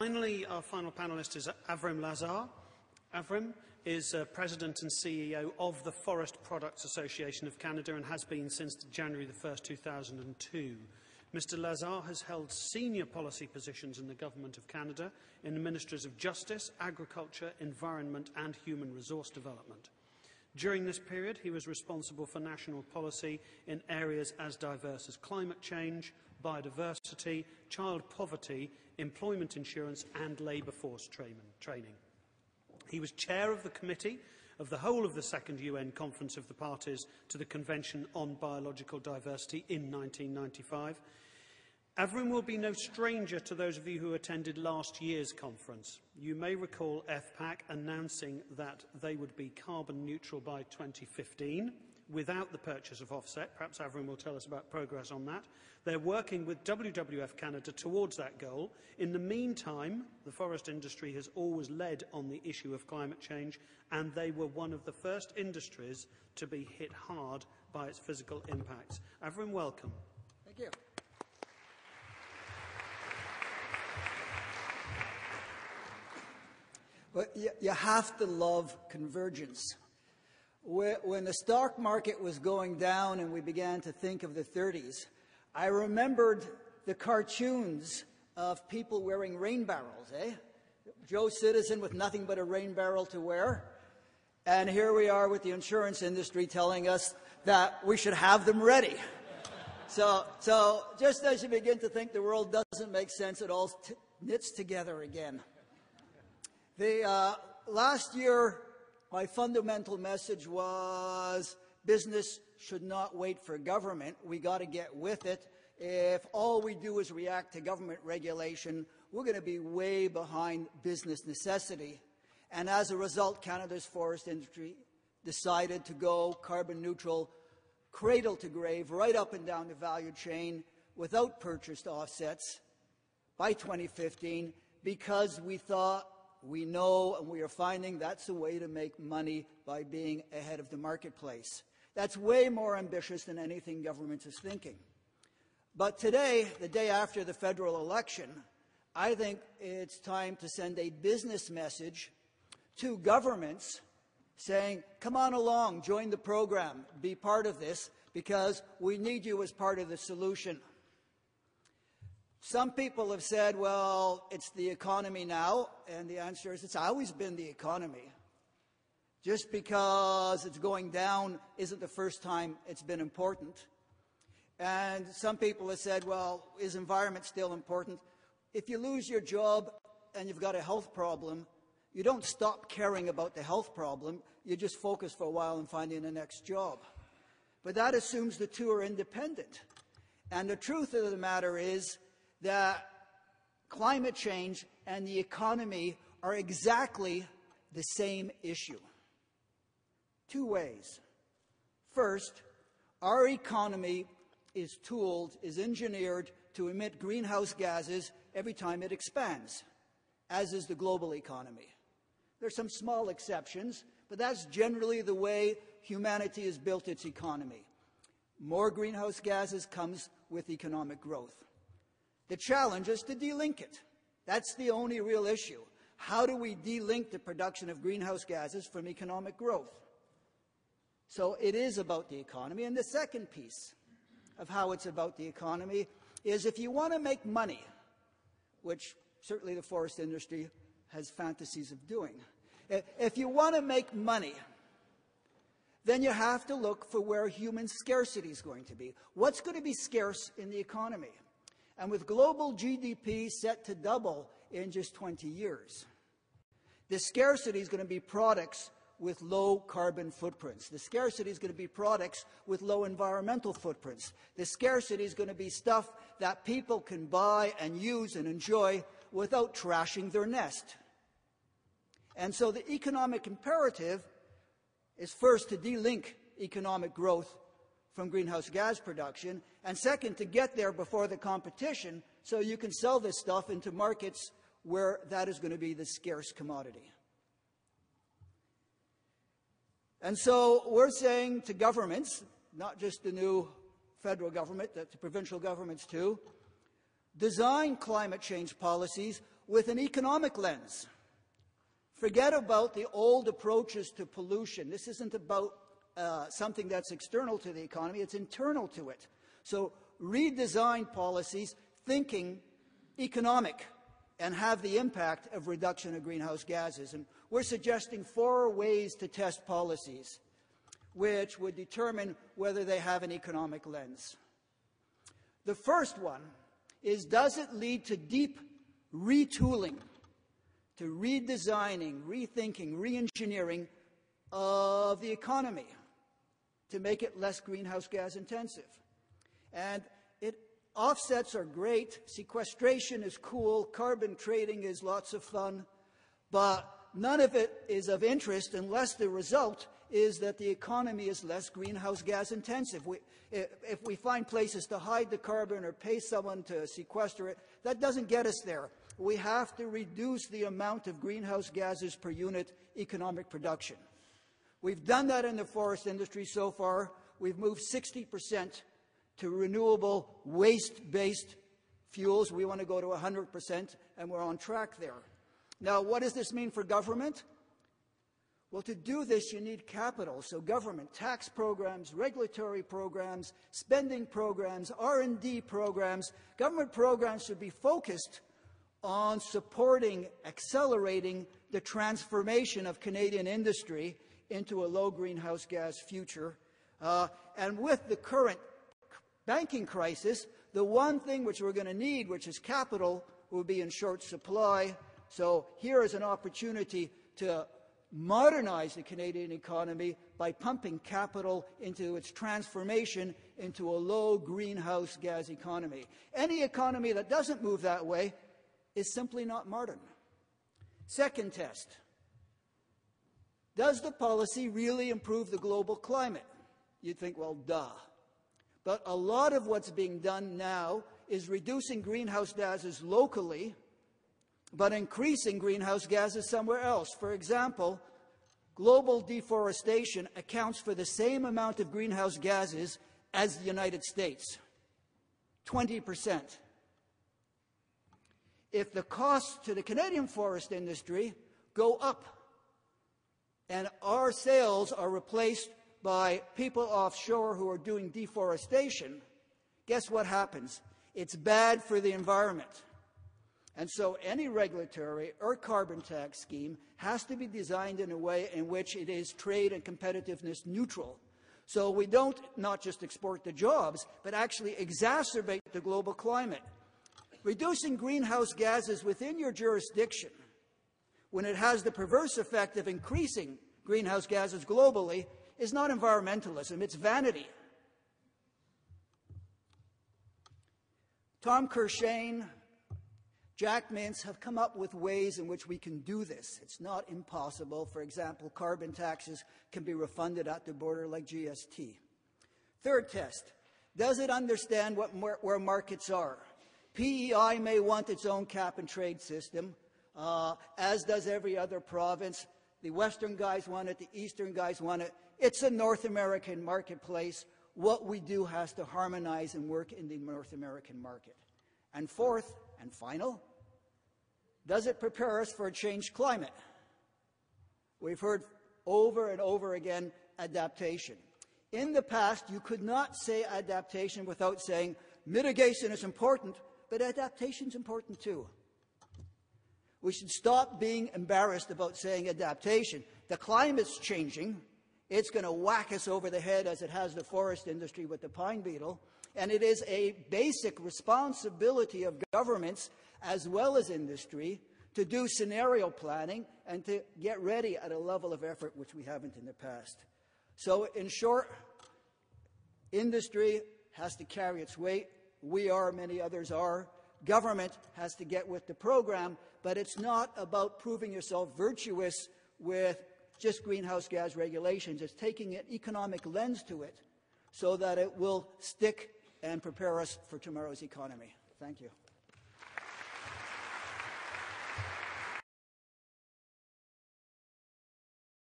Finally, our final panellist is Avrim Lazar. Avrim is President and CEO of the Forest Products Association of Canada and has been since January the 1st, 2002. Mr. Lazar has held senior policy positions in the Government of Canada in the Ministries of Justice, Agriculture, Environment and Human Resource Development. During this period, he was responsible for national policy in areas as diverse as climate change, biodiversity, child poverty, employment insurance and labour force training. He was chair of the committee of the whole of the Second UN Conference of the Parties to the Convention on Biological Diversity in 1995. Avrim will be no stranger to those of you who attended last year's conference. You may recall FPAC announcing that they would be carbon neutral by 2015 without the purchase of offset. Perhaps Avrim will tell us about progress on that. They're working with WWF Canada towards that goal. In the meantime, the forest industry has always led on the issue of climate change, and they were one of the first industries to be hit hard by its physical impacts. Avrim, welcome. Thank you. Well, you have to love convergence. When the stock market was going down and we began to think of the 30s, I remembered the cartoons of people wearing rain barrels, Joe Citizen with nothing but a rain barrel to wear. And here we are with the insurance industry telling us that we should have them ready. So just as you begin to think the world doesn't make sense, it all knits together again. Last year, my fundamental message was business should not wait for government. We got to get with it. If all we do is react to government regulation, we're going to be way behind business necessity. And as a result, Canada's forest industry decided to go carbon neutral, cradle to grave, right up and down the value chain without purchased offsets by 2015 because we thought, we know and we are finding that's a way to make money by being ahead of the marketplace. That's way more ambitious than anything government is thinking. But today, the day after the federal election, I think it's time to send a business message to governments saying, come on along, join the program, be part of this, because we need you as part of the solution. Some people have said, well, it's the economy now, and the answer is it's always been the economy. Just because it's going down isn't the first time it's been important. And some people have said, well, is environment still important? If you lose your job and you've got a health problem, you don't stop caring about the health problem, you just focus for a while on finding the next job. But that assumes the two are independent. And the truth of the matter is that climate change and the economy are exactly the same issue. Two ways. First, our economy is tooled, is engineered to emit greenhouse gases every time it expands, as is the global economy. There's some small exceptions, but that's generally the way humanity has built its economy. More greenhouse gases comes with economic growth. The challenge is to delink it. That's the only real issue. How do we delink the production of greenhouse gases from economic growth? So it is about the economy. And the second piece of how it's about the economy is if you want to make money, which certainly the forest industry has fantasies of doing, if you want to make money, then you have to look for where human scarcity is going to be. What's going to be scarce in the economy? And with global GDP set to double in just 20 years, the scarcity is going to be products with low carbon footprints. The scarcity is going to be products with low environmental footprints. The scarcity is going to be stuff that people can buy and use and enjoy without trashing their nest. And so the economic imperative is first to delink economic growth from greenhouse gas production, and second, to get there before the competition so you can sell this stuff into markets where that is going to be the scarce commodity. And so we're saying to governments, not just the new federal government, to provincial governments too, design climate change policies with an economic lens. Forget about the old approaches to pollution. This isn't about something that's external to the economy, it's internal to it. So redesign policies thinking economic and have the impact of reduction of greenhouse gases. And we're suggesting 4 ways to test policies which would determine whether they have an economic lens. The first one is, does it lead to deep retooling, to redesigning, rethinking, re-engineering of the economy to make it less greenhouse gas intensive? And offsets are great, sequestration is cool, carbon trading is lots of fun, but none of it is of interest unless the result is that the economy is less greenhouse gas intensive. If we find places to hide the carbon or pay someone to sequester it, that doesn't get us there. We have to reduce the amount of greenhouse gases per unit economic production. We've done that in the forest industry so far. We've moved 60% to renewable waste-based fuels. We want to go to 100%, and we're on track there. Now, what does this mean for government? Well, to do this, you need capital. So government tax programs, regulatory programs, spending programs, R&D programs. Government programs should be focused on supporting, accelerating the transformation of Canadian industry into a low greenhouse gas future. And with the current banking crisis, the one thing which we're going to need, which is capital, will be in short supply. So here is an opportunity to modernize the Canadian economy by pumping capital into its transformation into a low greenhouse gas economy. Any economy that doesn't move that way is simply not modern. Second test. Does the policy really improve the global climate? You'd think, well, duh. But a lot of what's being done now is reducing greenhouse gases locally, but increasing greenhouse gases somewhere else. For example, global deforestation accounts for the same amount of greenhouse gases as the United States, 20%. If the costs to the Canadian forest industry go up and our sales are replaced by people offshore who are doing deforestation, guess what happens? It's bad for the environment. And so any regulatory or carbon tax scheme has to be designed in a way in which it is trade and competitiveness neutral. So we don't not just export the jobs, but actually exacerbate the global climate. Reducing greenhouse gases within your jurisdiction, when it has the perverse effect of increasing greenhouse gases globally, is not environmentalism, it's vanity. Tom Kershane, Jack Mintz have come up with ways in which we can do this. It's not impossible. For example, carbon taxes can be refunded at the border like GST. Third test, does it understand where markets are? PEI may want its own cap-and-trade system, as does every other province. The Western guys want it, the Eastern guys want it. It's a North American marketplace. What we do has to harmonize and work in the North American market. And fourth and final, does it prepare us for a changed climate? We've heard over and over again adaptation. In the past, you could not say adaptation without saying mitigation is important, but adaptation is important too. We should stop being embarrassed about saying adaptation. The climate's changing. It's going to whack us over the head as it has the forest industry with the pine beetle. And it is a basic responsibility of governments as well as industry to do scenario planning and to get ready at a level of effort which we haven't in the past. So in short, industry has to carry its weight. We are, many others are. Government has to get with the program, but it's not about proving yourself virtuous with just greenhouse gas regulations. It's taking an economic lens to it so that it will stick and prepare us for tomorrow's economy. Thank you.